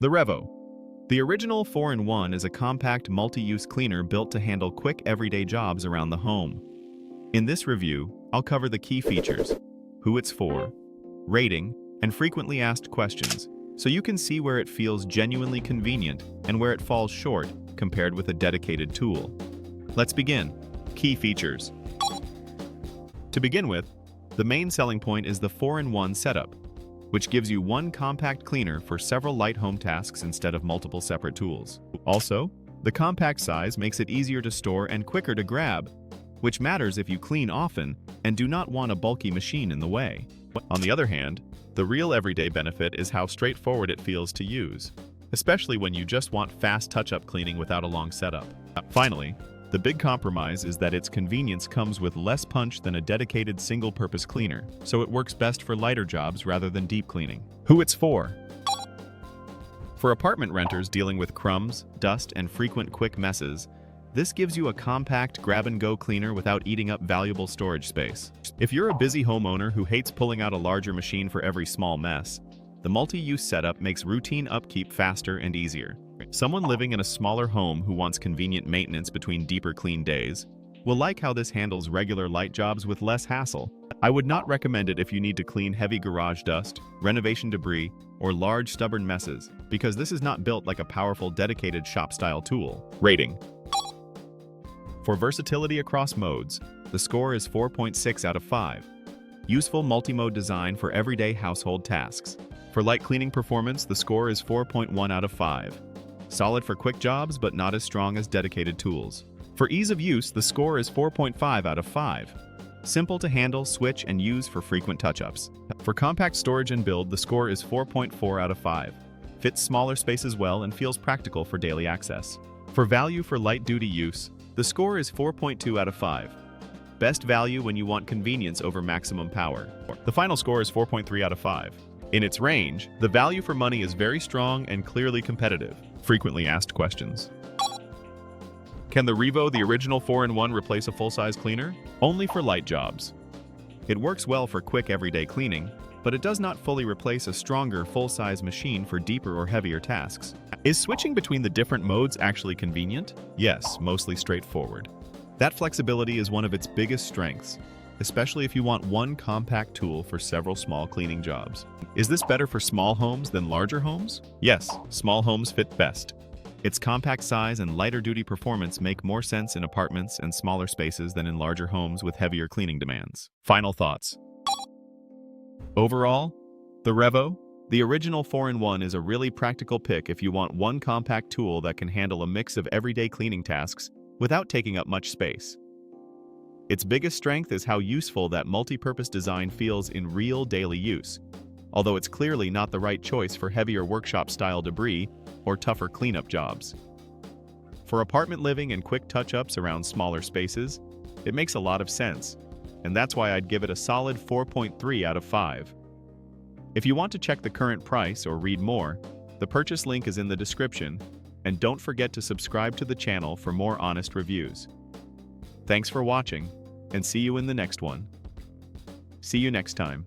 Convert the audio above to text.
The REVO. The original 4-in-1 is a compact multi-use cleaner built to handle quick everyday jobs around the home. In this review, I'll cover the key features, who it's for, rating, and frequently asked questions, so you can see where it feels genuinely convenient and where it falls short compared with a dedicated tool. Let's begin. Key features. To begin with, the main selling point is the 4-in-1 setup, which gives you one compact cleaner for several light home tasks instead of multiple separate tools. Also, the compact size makes it easier to store and quicker to grab, which matters if you clean often and do not want a bulky machine in the way. On the other hand, the real everyday benefit is how straightforward it feels to use, especially when you just want fast touch-up cleaning without a long setup. Finally, the big compromise is that its convenience comes with less punch than a dedicated single-purpose cleaner, so it works best for lighter jobs rather than deep cleaning. Who it's for. For apartment renters dealing with crumbs, dust, and frequent quick messes, this gives you a compact grab-and-go cleaner without eating up valuable storage space. If you're a busy homeowner who hates pulling out a larger machine for every small mess, the multi-use setup makes routine upkeep faster and easier. Someone living in a smaller home who wants convenient maintenance between deeper clean days will like how this handles regular light jobs with less hassle. I would not recommend it if you need to clean heavy garage dust, renovation debris, or large stubborn messes, because this is not built like a powerful dedicated shop-style tool. Rating. For versatility across modes, the score is 4.6 out of 5. Useful multi-mode design for everyday household tasks. For light cleaning performance, the score is 4.1 out of 5. Solid for quick jobs, but not as strong as dedicated tools. For ease of use, the score is 4.5 out of 5. Simple to handle, switch, and use for frequent touch-ups. For compact storage and build, the score is 4.4 out of 5. Fits smaller spaces well and feels practical for daily access. For value for light-duty use, the score is 4.2 out of 5. Best value when you want convenience over maximum power. The final score is 4.3 out of 5. In its range, the value for money is very strong and clearly competitive. Frequently asked questions. Can the REVO, the original 4-in-1, replace a full-size cleaner? Only for light jobs. It works well for quick everyday cleaning, but it does not fully replace a stronger full-size machine for deeper or heavier tasks. Is switching between the different modes actually convenient? Yes, mostly straightforward. That flexibility is one of its biggest strengths, especially if you want one compact tool for several small cleaning jobs. Is this better for small homes than larger homes? Yes, small homes fit best. Its compact size and lighter-duty performance make more sense in apartments and smaller spaces than in larger homes with heavier cleaning demands. Final thoughts. Overall, the REVO, the original 4-in-1, is a really practical pick if you want one compact tool that can handle a mix of everyday cleaning tasks without taking up much space. Its biggest strength is how useful that multi-purpose design feels in real daily use, although it's clearly not the right choice for heavier workshop-style debris or tougher cleanup jobs. For apartment living and quick touch-ups around smaller spaces, it makes a lot of sense, and that's why I'd give it a solid 4.3 out of 5. If you want to check the current price or read more, the purchase link is in the description, and don't forget to subscribe to the channel for more honest reviews. Thanks for watching, and see you in the next one. See you next time.